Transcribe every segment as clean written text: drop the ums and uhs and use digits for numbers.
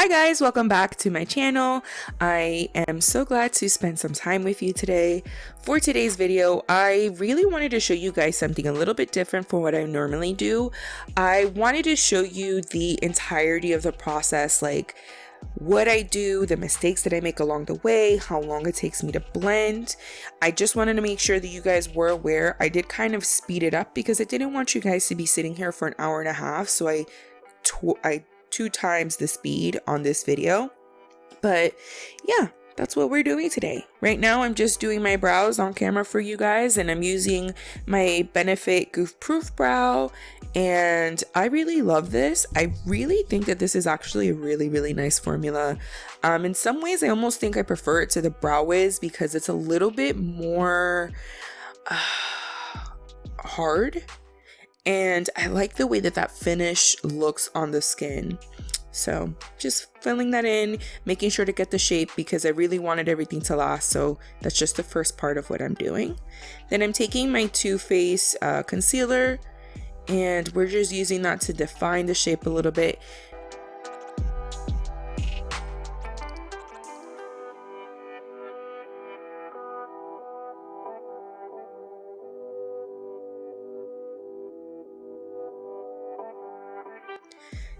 Hi guys, welcome back to my channel. I am so glad to spend some time with you today. For today's video, I really wanted to show you guys something a little bit different from what I normally do. I wanted to show you the entirety of the process, like what I do, the mistakes that I make along the way, how long it takes me to blend. I just wanted to make sure that you guys were aware. I did kind of speed it up because I didn't want you guys to be sitting here for an hour and a half, so I 2 times the speed on this video. But yeah, that's what we're doing today. Right now I'm just doing my brows on camera for you guys, and I'm using my Benefit Goof Proof Brow, and I really love this. I really think that this is actually a really nice formula. In some ways I almost think I prefer it to the Brow Wiz because it's a little bit more hard, and I like the way that finish looks on the skin. So just filling that in, making sure to get the shape because I really wanted everything to last. So that's just the first part of what I'm doing. Then I'm taking my Too Faced concealer, and we're just using that to define the shape a little bit.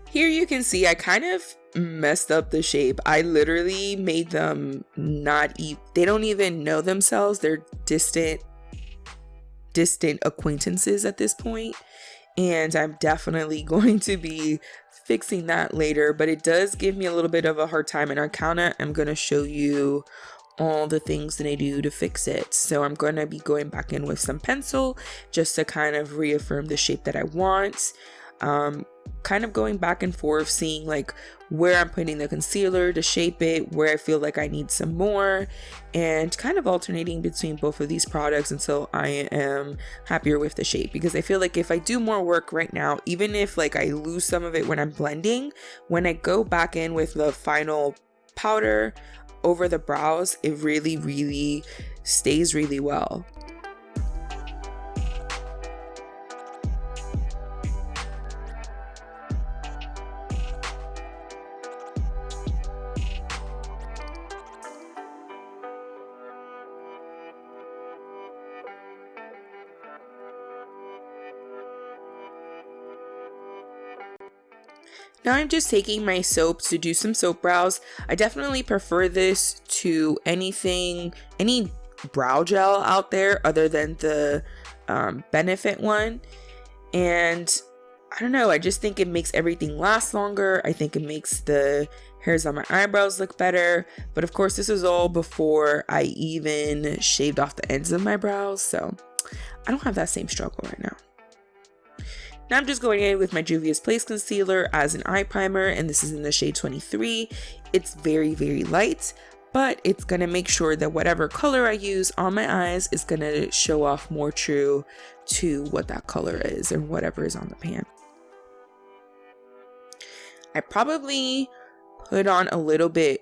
Here you can see I kind of messed up the shape. I literally made them they don't even know themselves. They're distant acquaintances at this point, and I'm definitely going to be fixing that later, but it does give me a little bit of a hard time, and I'm going to show you all the things that I do to fix it. So I'm going to be going back in with some pencil just to kind of reaffirm the shape that I want. Kind of going back and forth, seeing like where I'm putting the concealer to shape it, where I feel like I need some more, and kind of alternating between both of these products until I am happier with the shape. Because I feel like if I do more work right now, even if like I lose some of it when I'm blending, when I go back in with the final powder over the brows, it really stays really well. Now I'm just taking my soap to do some soap brows. I definitely prefer this to any brow gel out there other than the Benefit one. And I don't know, I just think it makes everything last longer. I think it makes the hairs on my eyebrows look better. But of course, this is all before I even shaved off the ends of my brows, so I don't have that same struggle right now. Now I'm just going in with my Juvia's Place concealer as an eye primer, and this is in the shade 23. It's very light, but it's going to make sure that whatever color I use on my eyes is going to show off more true to what that color is and whatever is on the pan. I probably put on a little bit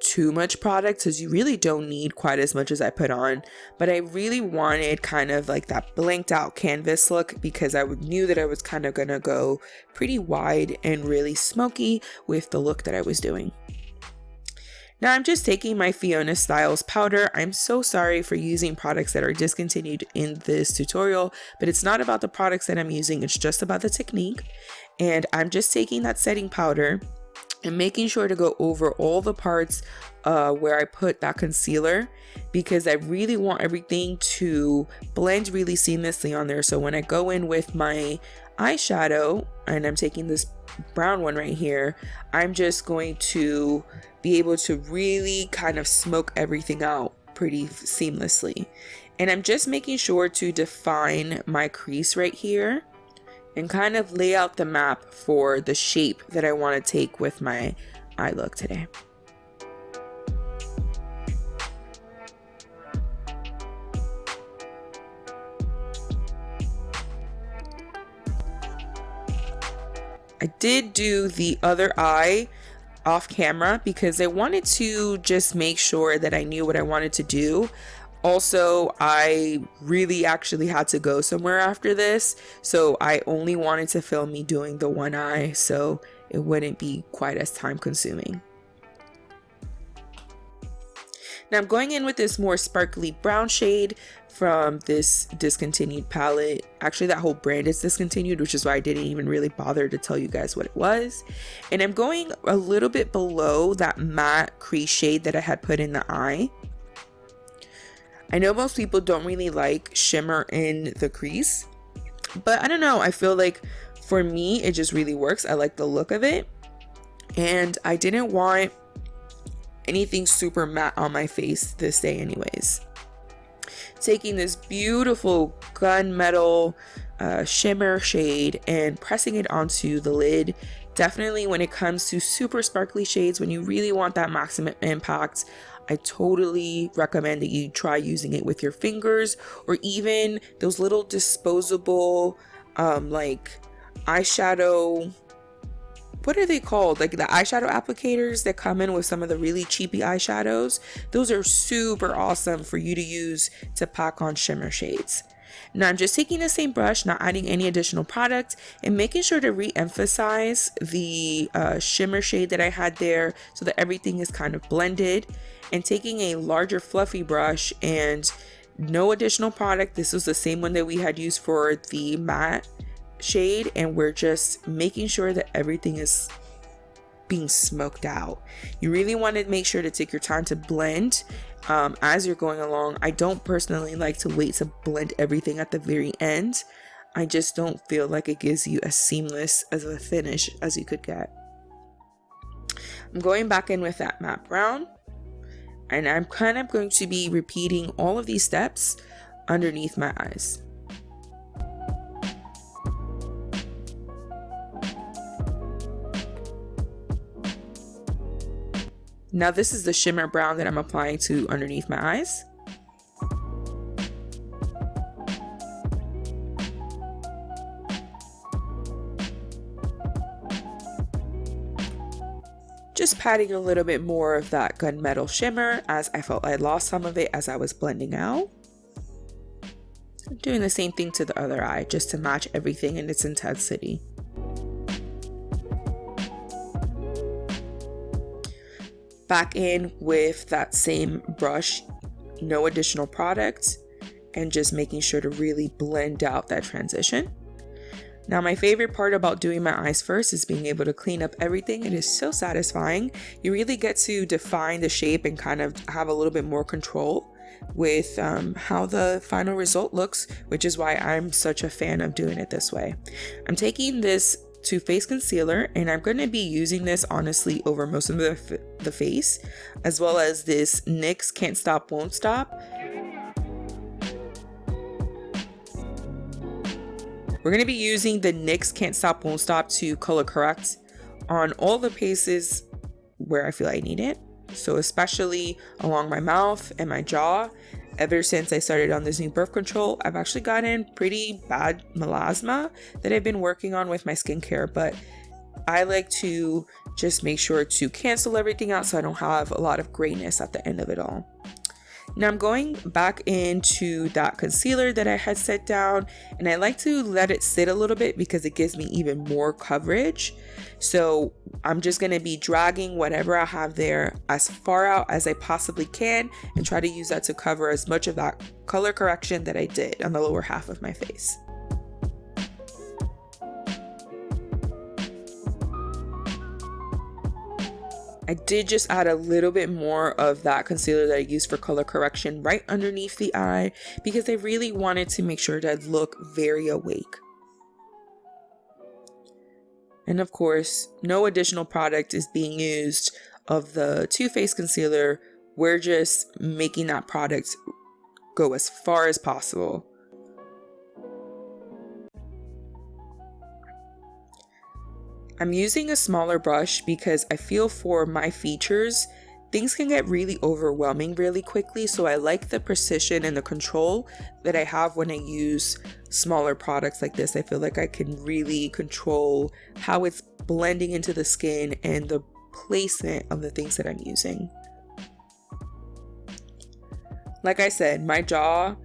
too much product because you really don't need quite as much as I put on, but I really wanted kind of like that blanked out canvas look because I knew that I was kind of gonna go pretty wide and really smoky with the look that I was doing. Now I'm just taking my Fiona Styles powder. I'm so sorry for using products that are discontinued in this tutorial, but it's not about the products that I'm using, it's just about the technique. And I'm just taking that setting powder and making sure to go over all the parts where I put that concealer, because I really want everything to blend really seamlessly on there. So when I go in with my eyeshadow, and I'm taking this brown one right here, I'm just going to be able to really kind of smoke everything out pretty seamlessly. And I'm just making sure to define my crease right here and kind of lay out the map for the shape that I want to take with my eye look today. I did do the other eye off camera because I wanted to just make sure that I knew what I wanted to do. Also, I really actually had to go somewhere after this, so I only wanted to film me doing the one eye, so it wouldn't be quite as time consuming. Now I'm going in with this more sparkly brown shade from this discontinued palette. Actually, that whole brand is discontinued, which is why I didn't even really bother to tell you guys what it was. And I'm going a little bit below that matte crease shade that I had put in the eye. I know most people don't really like shimmer in the crease, but I don't know, I feel like for me it just really works. I like the look of it, and I didn't want anything super matte on my face this day anyways. Taking this beautiful gunmetal shimmer shade and pressing it onto the lid. Definitely when it comes to super sparkly shades, when you really want that maximum impact, I totally recommend that you try using it with your fingers, or even those little disposable like eyeshadow, what are they called? Like the eyeshadow applicators that come in with some of the really cheapy eyeshadows. Those are super awesome for you to use to pack on shimmer shades. Now I'm just taking the same brush, not adding any additional product, and making sure to re-emphasize the shimmer shade that I had there so that everything is kind of blended. And taking a larger fluffy brush and no additional product. This was the same one that we had used for the matte shade, and we're just making sure that everything is being smoked out. You really want to make sure to take your time to blend as you're going along. I don't personally like to wait to blend everything at the very end. I just don't feel like it gives you as seamless as a finish as you could get. I'm going back in with that matte brown, and I'm kind of going to be repeating all of these steps underneath my eyes. Now this is the shimmer brown that I'm applying to underneath my eyes. Just patting a little bit more of that gunmetal shimmer, as I felt I lost some of it as I was blending out. Doing the same thing to the other eye, just to match everything in its intensity. Back in with that same brush, no additional product, and just making sure to really blend out that transition. Now my favorite part about doing my eyes first is being able to clean up everything. It is so satisfying. You really get to define the shape and kind of have a little bit more control with how the final result looks, which is why I'm such a fan of doing it this way. I'm taking this Too Faced concealer, and I'm going to be using this honestly over most of the face, as well as this NYX Can't Stop Won't Stop. We're going to be using the NYX Can't Stop Won't Stop to color correct on all the places where I feel I need it. So especially along my mouth and my jaw. Ever since I started on this new birth control, I've actually gotten pretty bad melasma that I've been working on with my skincare, but I like to just make sure to cancel everything out so I don't have a lot of grayness at the end of it all. Now I'm going back into that concealer that I had set down, and I like to let it sit a little bit because it gives me even more coverage. So I'm just going to be dragging whatever I have there as far out as I possibly can and try to use that to cover as much of that color correction that I did on the lower half of my face. I did just add a little bit more of that concealer that I used for color correction right underneath the eye because I really wanted to make sure that I look very awake. And of course, no additional product is being used of the Too Faced concealer. We're just making that product go as far as possible. I'm using a smaller brush because I feel for my features, things can get really overwhelming really quickly. So I like the precision and the control that I have when I use smaller products like this. I feel like I can really control how it's blending into the skin and the placement of the things that I'm using. Like I said, my jaw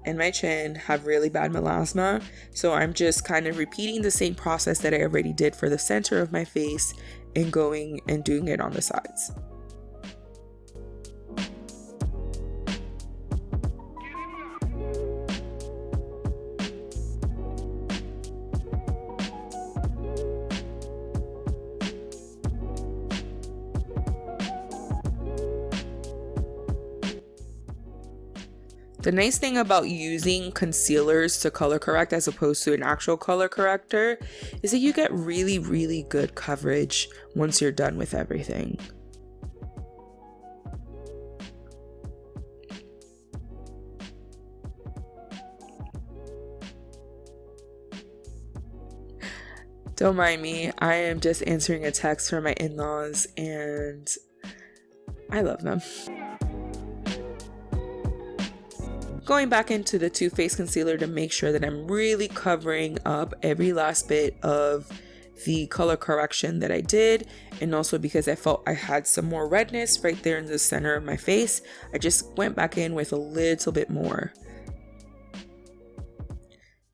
and my chin have really bad melasma, so I'm just kind of repeating the same process that I already did for the center of my face and going and doing it on the sides. The nice thing about using concealers to color correct as opposed to an actual color corrector is that you get really, really good coverage once you're done with everything. Don't mind me, I am just answering a text from my in-laws and I love them. Going back into the Too Faced concealer to make sure that I'm really covering up every last bit of the color correction that I did, and also because I felt I had some more redness right there in the center of my face, I just went back in with a little bit more.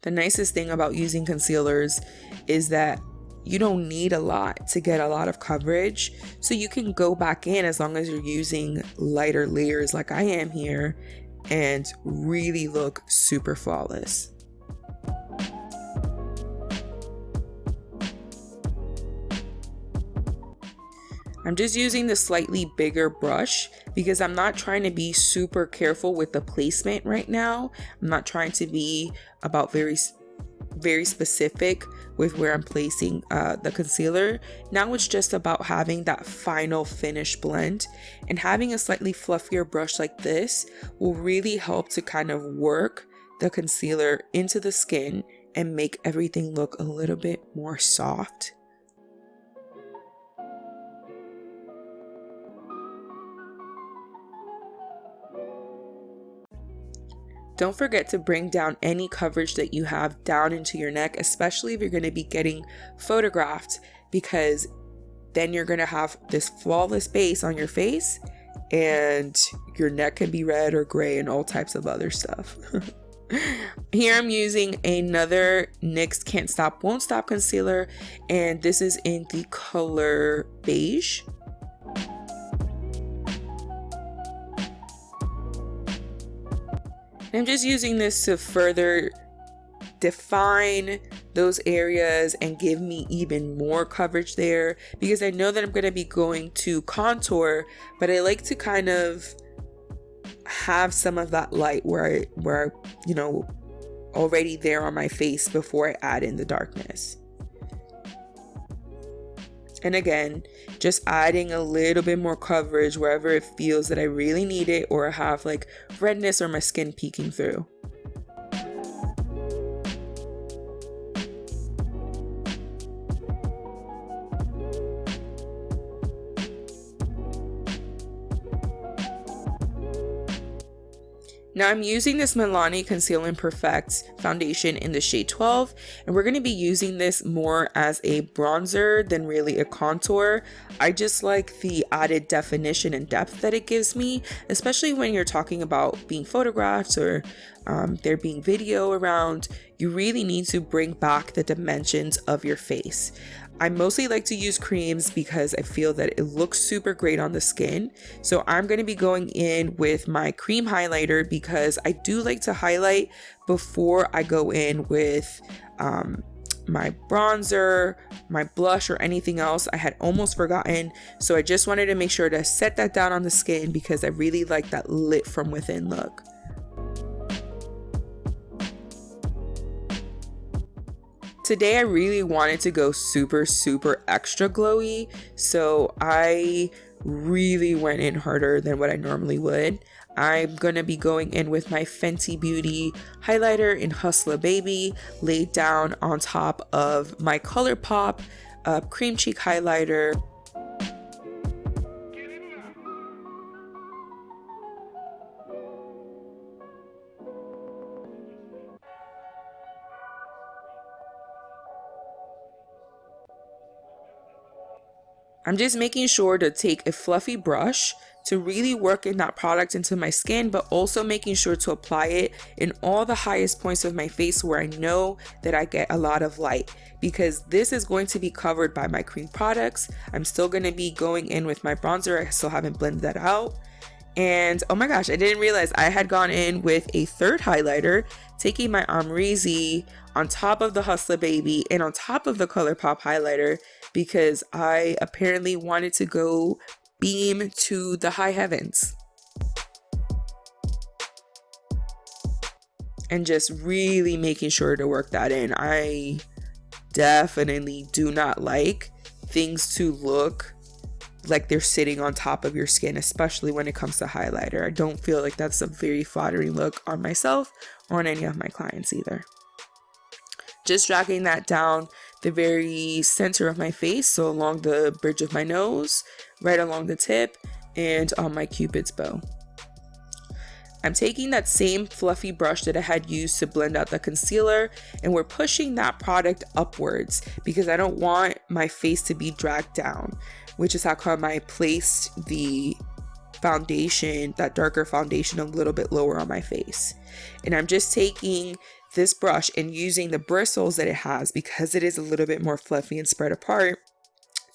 The nicest thing about using concealers is that you don't need a lot to get a lot of coverage, so you can go back in as long as you're using lighter layers like I am here and really look super flawless. I'm just using the slightly bigger brush because I'm not trying to be super careful with the placement right now. I'm not trying to be about very specific with where I'm placing the concealer. Now it's just about having that final finish blend, and having a slightly fluffier brush like this will really help to kind of work the concealer into the skin and make everything look a little bit more soft. Don't forget to bring down any coverage that you have down into your neck, especially if you're going to be getting photographed, because then you're going to have this flawless base on your face and your neck can be red or gray and all types of other stuff. Here I'm using another NYX Can't Stop Won't Stop concealer, and this is in the color beige. I'm just using this to further define those areas and give me even more coverage there, because I know that I'm going to be going to contour, but I like to kind of have some of that light where you know, already there on my face before I add in the darkness. And again, just adding a little bit more coverage wherever it feels that I really need it, or I have like redness or my skin peeking through. Now I'm using this Milani Conceal and Perfect foundation in the shade 12, and we're going to be using this more as a bronzer than really a contour. I just like the added definition and depth that it gives me, especially when you're talking about being photographed or there being video around. You really need to bring back the dimensions of your face. I mostly like to use creams because I feel that it looks super great on the skin. So I'm going to be going in with my cream highlighter because I do like to highlight before I go in with my bronzer, my blush, or anything else. I had almost forgotten. So I just wanted to make sure to set that down on the skin because I really like that lit from within look. Today I really wanted to go super extra glowy, so I really went in harder than what I normally would. I'm gonna be going in with my Fenty Beauty highlighter in Hustler Baby, laid down on top of my ColourPop cream cheek highlighter. I'm just making sure to take a fluffy brush to really work in that product into my skin, but also making sure to apply it in all the highest points of my face where I know that I get a lot of light, because this is going to be covered by my cream products. I'm still going to be going in with my bronzer. I still haven't blended that out. And oh my gosh, I didn't realize I had gone in with a third highlighter, taking my Amrezy on top of the Hustler Baby and on top of the ColourPop highlighter, because I apparently wanted to go beam to the high heavens. And just really making sure to work that in. I definitely do not like things to look like they're sitting on top of your skin, especially when it comes to highlighter. I don't feel like that's a very flattering look on myself or on any of my clients either. Just dragging that down the very center of my face, so along the bridge of my nose, right along the tip, and on my cupid's bow. I'm taking that same fluffy brush that I had used to blend out the concealer, and we're pushing that product upwards because I don't want my face to be dragged down, which is how come I placed the foundation, that darker foundation, a little bit lower on my face. And I'm just taking this brush and using the bristles that it has, because it is a little bit more fluffy and spread apart,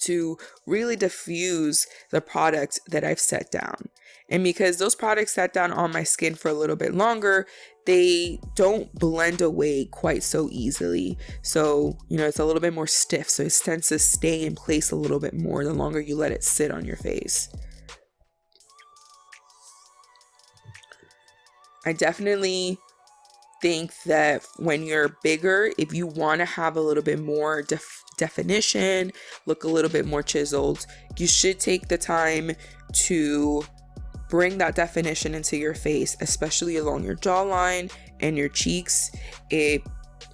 to really diffuse the product that I've set down. And because those products sat down on my skin for a little bit longer, they don't blend away quite so easily. So, it's a little bit more stiff. So it tends to stay in place a little bit more the longer you let it sit on your face. I definitely think that when you're bigger, if you want to have a little bit more definition, look a little bit more chiseled, you should take the time to bring that definition into your face, especially along your jawline and your cheeks. It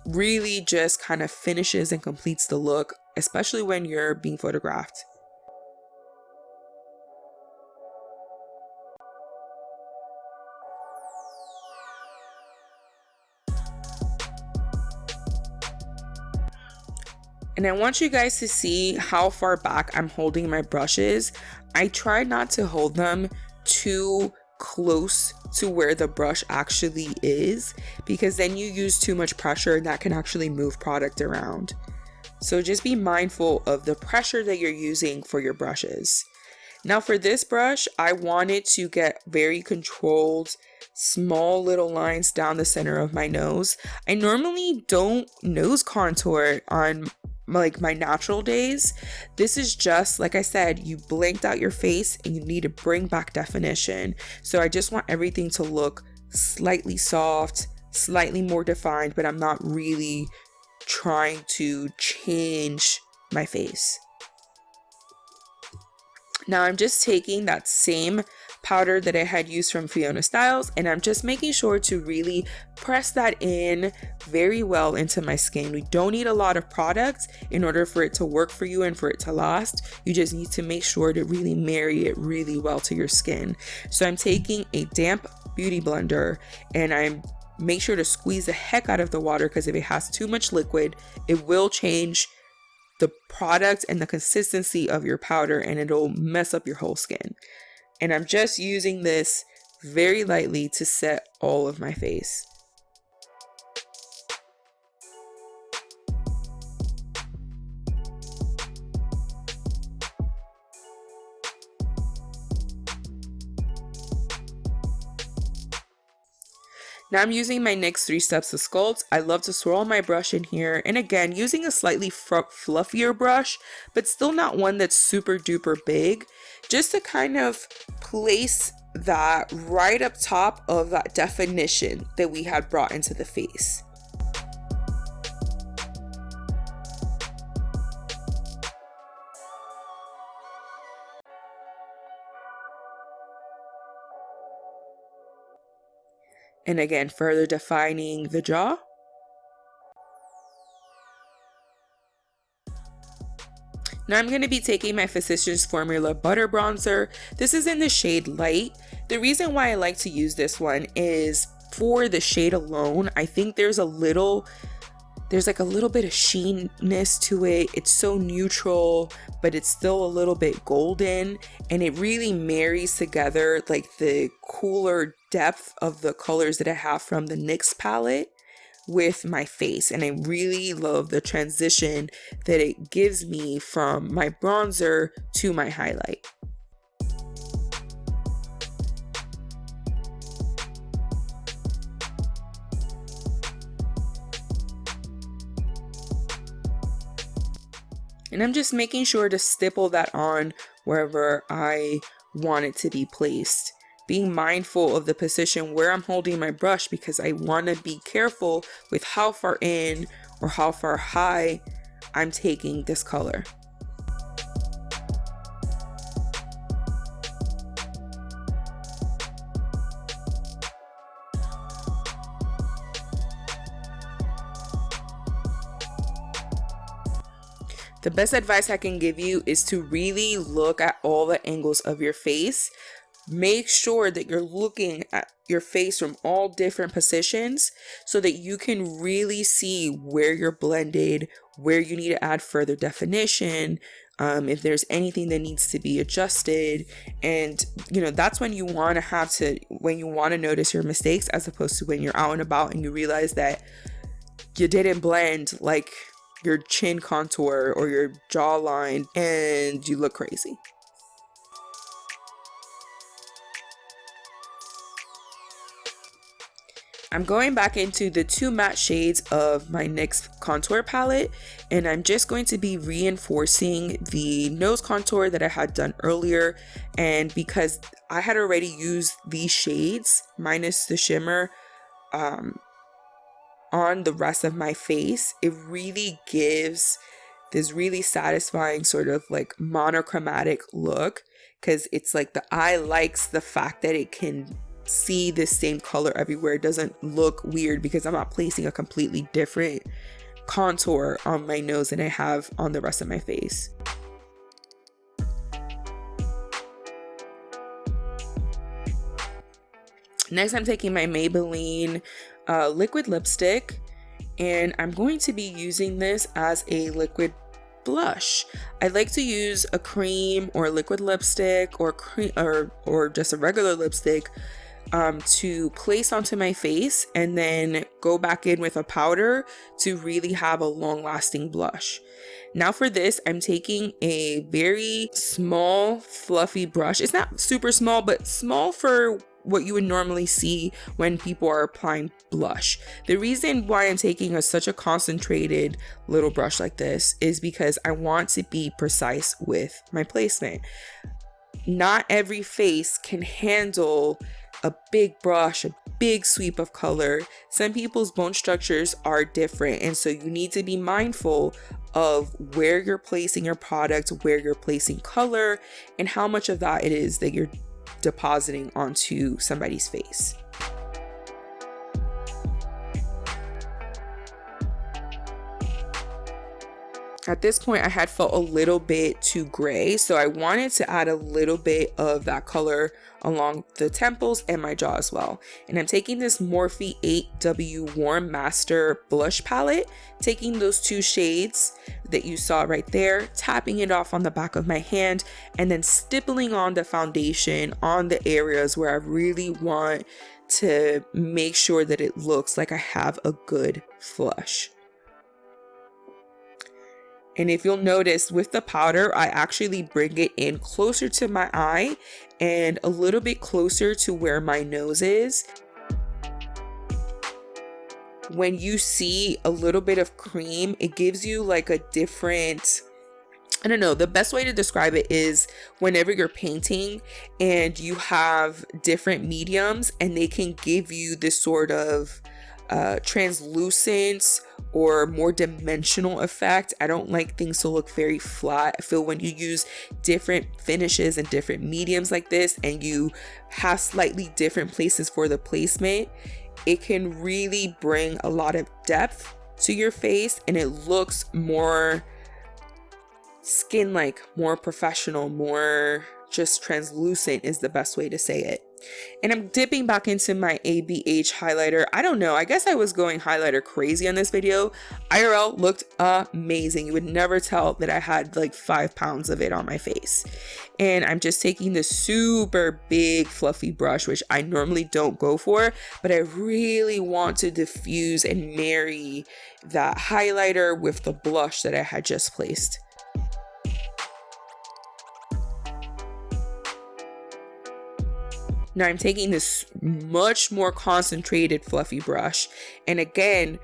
really just kind of finishes and completes the look, especially when you're being photographed. And I want you guys to see how far back I'm holding my brushes. I try not to hold them too close to where the brush actually is, because then you use too much pressure and that can actually move product around. So just be mindful of the pressure that you're using for your brushes. Now for this brush, I wanted to get very controlled, small little lines down the center of my nose. I normally don't nose contour on my natural days. This is just, like I said, you blanked out your face and you need to bring back definition. So I just want everything to look slightly soft, slightly more defined, but I'm not really trying to change my face. Now I'm just taking that same powder that I had used from Fiona Styles, and I'm just making sure to really press that in very well into my skin. We don't need a lot of product in order for it to work for you and for it to last. You just need to make sure to really marry it really well to your skin. So I'm taking a damp beauty blender and I'm make sure to squeeze the heck out of the water, because if it has too much liquid, it will change the product and the consistency of your powder and it'll mess up your whole skin. And I'm just using this very lightly to set all of my face. Now I'm using my NYX 3 Steps to Sculpt. I love to swirl my brush in here, and again using a slightly fluffier brush, but still not one that's super duper big, just to kind of place that right up top of that definition that we had brought into the face. And again, further defining the jaw. Now I'm going to be taking my Physicians Formula Butter Bronzer. This is in the shade Light. The reason why I like to use this one is for the shade alone. I think there's there's like a little bit of sheenness to it. It's so neutral, but it's still a little bit golden, and it really marries together like the cooler depth of the colors that I have from the NYX palette with my face. And I really love the transition that it gives me from my bronzer to my highlight. And I'm just making sure to stipple that on wherever I want it to be placed. Being mindful of the position where I'm holding my brush, because I want to be careful with how far in or how far high I'm taking this color. The best advice I can give you is to really look at all the angles of your face. Make sure that you're looking at your face from all different positions so that you can really see where you're blended, where you need to add further definition, if there's anything that needs to be adjusted. And that's when you want to notice your mistakes, as opposed to when you're out and about and you realize that you didn't blend like your chin contour or your jawline and you look crazy. I'm going back into the 2 matte shades of my NYX contour palette, and I'm just going to be reinforcing the nose contour that I had done earlier. And because I had already used these shades minus the shimmer on the rest of my face, it really gives this really satisfying sort of like monochromatic look, because it's like the eye likes the fact that it can see the same color everywhere. It doesn't look weird because I'm not placing a completely different contour on my nose than I have on the rest of my face. Next, I'm taking my Maybelline liquid lipstick, and I'm going to be using this as a liquid blush. I like to use a cream or a liquid lipstick or cream or just a regular lipstick to place onto my face, and then go back in with a powder to really have a long-lasting blush. Now for this, I'm taking a very small fluffy brush. It's not super small, but small for what you would normally see when people are applying blush. The reason why I'm taking such a concentrated little brush like this is because I want to be precise with my placement. Not every face can handle a big brush, a big sweep of color. Some people's bone structures are different, and so you need to be mindful of where you're placing your product, where you're placing color, and how much of that it is that you're depositing onto somebody's face. At this point, I had felt a little bit too gray, so I wanted to add a little bit of that color along the temples and my jaw as well. And I'm taking this Morphe 8W Warm Master Blush Palette, taking those 2 shades that you saw right there, tapping it off on the back of my hand, and then stippling on the foundation on the areas where I really want to make sure that it looks like I have a good flush. And if you'll notice with the powder, I actually bring it in closer to my eye and a little bit closer to where my nose is. When you see a little bit of cream, it gives you like a different, I don't know, the best way to describe it is whenever you're painting and you have different mediums and they can give you this sort of translucent or more dimensional effect. I don't like things to look very flat. I feel when you use different finishes and different mediums like this and you have slightly different places for the placement, it can really bring a lot of depth to your face and it looks more skin-like, more professional, more just translucent is the best way to say it. And I'm dipping back into my ABH highlighter. I don't know, I guess I was going highlighter crazy on this video. IRL looked amazing. You would never tell that I had like 5 pounds of it on my face. And I'm just taking this super big fluffy brush, which I normally don't go for, but I really want to diffuse and marry that highlighter with the blush that I had just placed. Now I'm taking this much more concentrated fluffy brush, and again,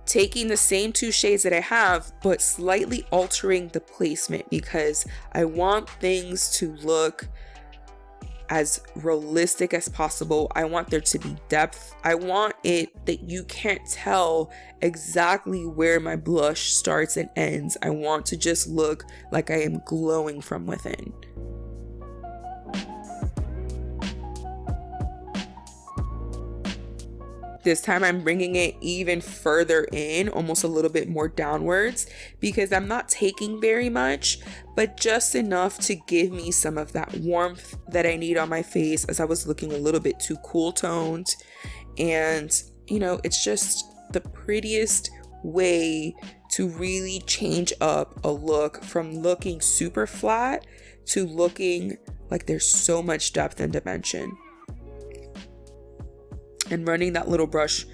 taking the same 2 shades that I have, but slightly altering the placement because I want things to look as realistic as possible. I want there to be depth. I want it that you can't tell exactly where my blush starts and ends. I want to just look like I am glowing from within. This time I'm bringing it even further in, almost a little bit more downwards, because I'm not taking very much, but just enough to give me some of that warmth that I need on my face, as I was looking a little bit too cool toned. And you know, it's just the prettiest way to really change up a look from looking super flat to looking like there's so much depth and dimension. And running that little brush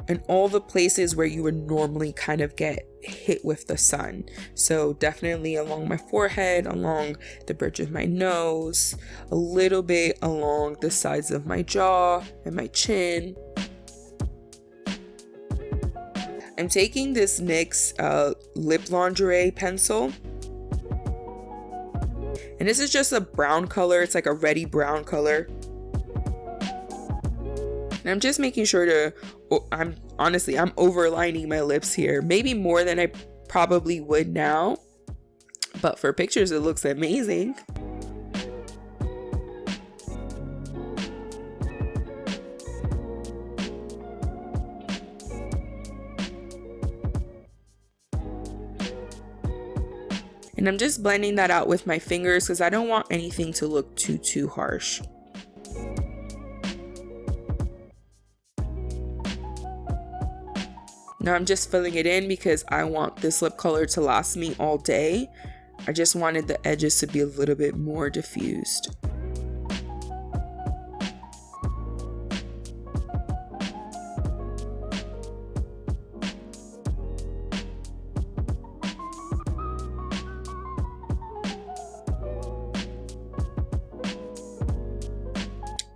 in all the places where you would normally kind of get hit with the sun. So definitely along my forehead, along the bridge of my nose, a little bit along the sides of my jaw and my chin. I'm taking this NYX lip lingerie pencil. And this is just a brown color. It's like a reddy brown color. And I'm just making sure to, I'm overlining my lips here, maybe more than I probably would now, but for pictures it looks amazing. And I'm just blending that out with my fingers because I don't want anything to look too harsh. Now I'm just filling it in because I want this lip color to last me all day. I just wanted the edges to be a little bit more diffused.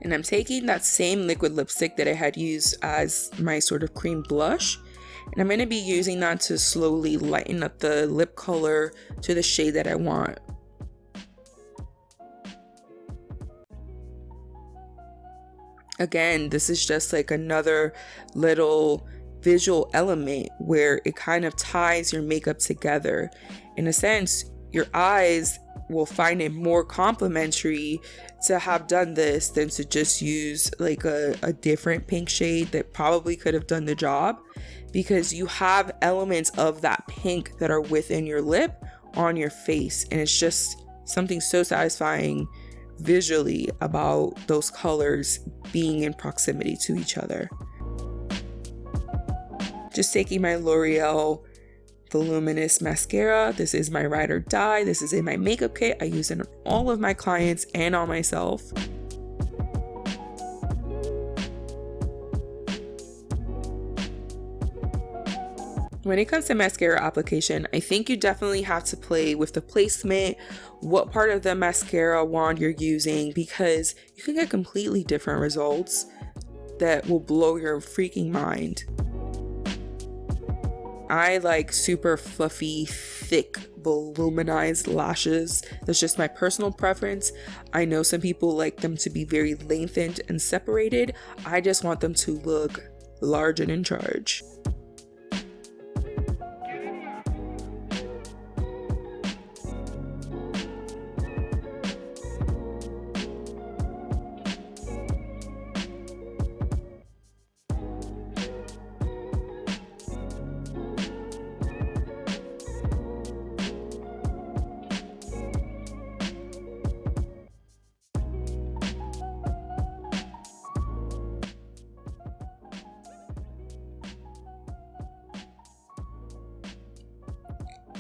And I'm taking that same liquid lipstick that I had used as my sort of cream blush, and I'm going to be using that to slowly lighten up the lip color to the shade that I want. Again, this is just like another little visual element where it kind of ties your makeup together. In a sense, your eyes will find it more complimentary to have done this than to just use like a different pink shade that probably could have done the job, because you have elements of that pink that are within your lip on your face, and it's just something so satisfying visually about those colors being in proximity to each other. Just taking my L'Oreal Voluminous Mascara. This is my ride or die. This is in my makeup kit. I use it on all of my clients and on myself. When it comes to mascara application, I think you definitely have to play with the placement, what part of the mascara wand you're using, because you can get completely different results that will blow your freaking mind. I like super fluffy, thick, voluminized lashes. That's just my personal preference. I know some people like them to be very lengthened and separated. I just want them to look large and in charge.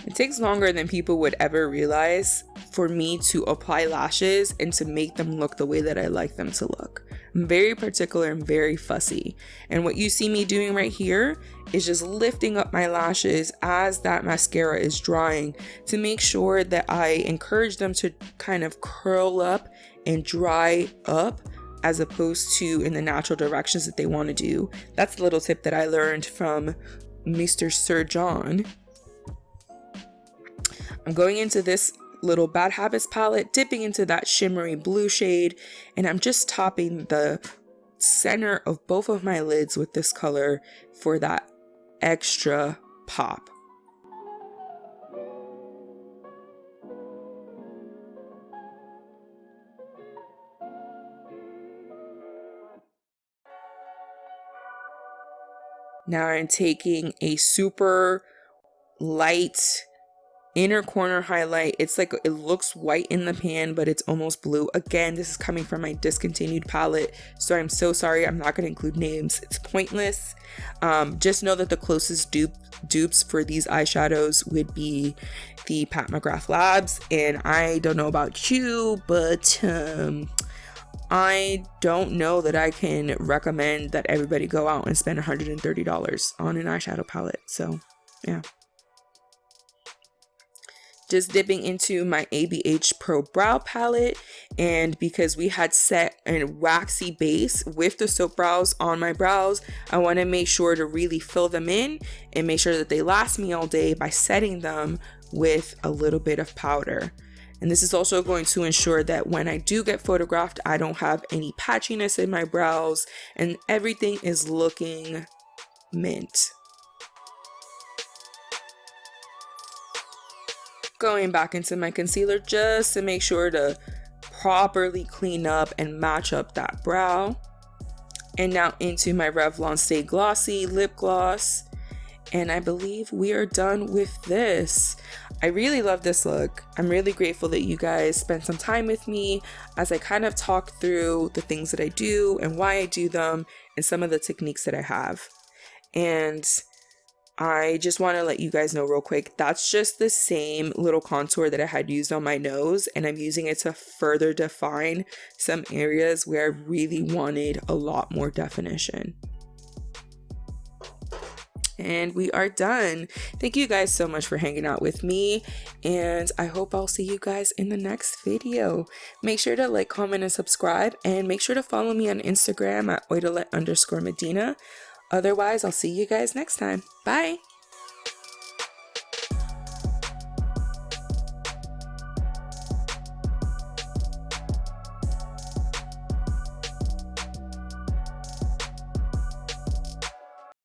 It takes longer than people would ever realize for me to apply lashes and to make them look the way that I like them to look. I'm very particular and very fussy. And what you see me doing right here is just lifting up my lashes as that mascara is drying to make sure that I encourage them to kind of curl up and dry up as opposed to in the natural directions that they want to do. That's a little tip that I learned from Mr. Sir John. I'm going into this little Bad Habits palette, dipping into that shimmery blue shade, and I'm just topping the center of both of my lids with this color for that extra pop. Now I'm taking a super light inner corner highlight. It's like, it looks white in the pan, but it's almost blue. Again, this is coming from my discontinued palette, so I'm so sorry. I'm not going to include names. It's pointless. Just know that the closest dupes for these eyeshadows would be the Pat McGrath Labs, and I don't know about you, but I don't know that I can recommend that everybody go out and spend $130 on an eyeshadow palette. So yeah. Just dipping into my ABH Pro Brow Palette, and because we had set a waxy base with the soap brows on my brows, I want to make sure to really fill them in and make sure that they last me all day by setting them with a little bit of powder. And this is also going to ensure that when I do get photographed, I don't have any patchiness in my brows and everything is looking mint. Going back into my concealer just to make sure to properly clean up and match up that brow. And now into my Revlon Stay Glossy lip gloss. And I believe we are done with this. I really love this look. I'm really grateful that you guys spent some time with me as I kind of talk through the things that I do and why I do them and some of the techniques that I have. And I just want to let you guys know real quick, that's just the same little contour that I had used on my nose, and I'm using it to further define some areas where I really wanted a lot more definition. And we are done. Thank you guys so much for hanging out with me, and I hope I'll see you guys in the next video. Make sure to like, comment, and subscribe, and make sure to follow me on Instagram at oidelet_medina. Otherwise, I'll see you guys next time. Bye!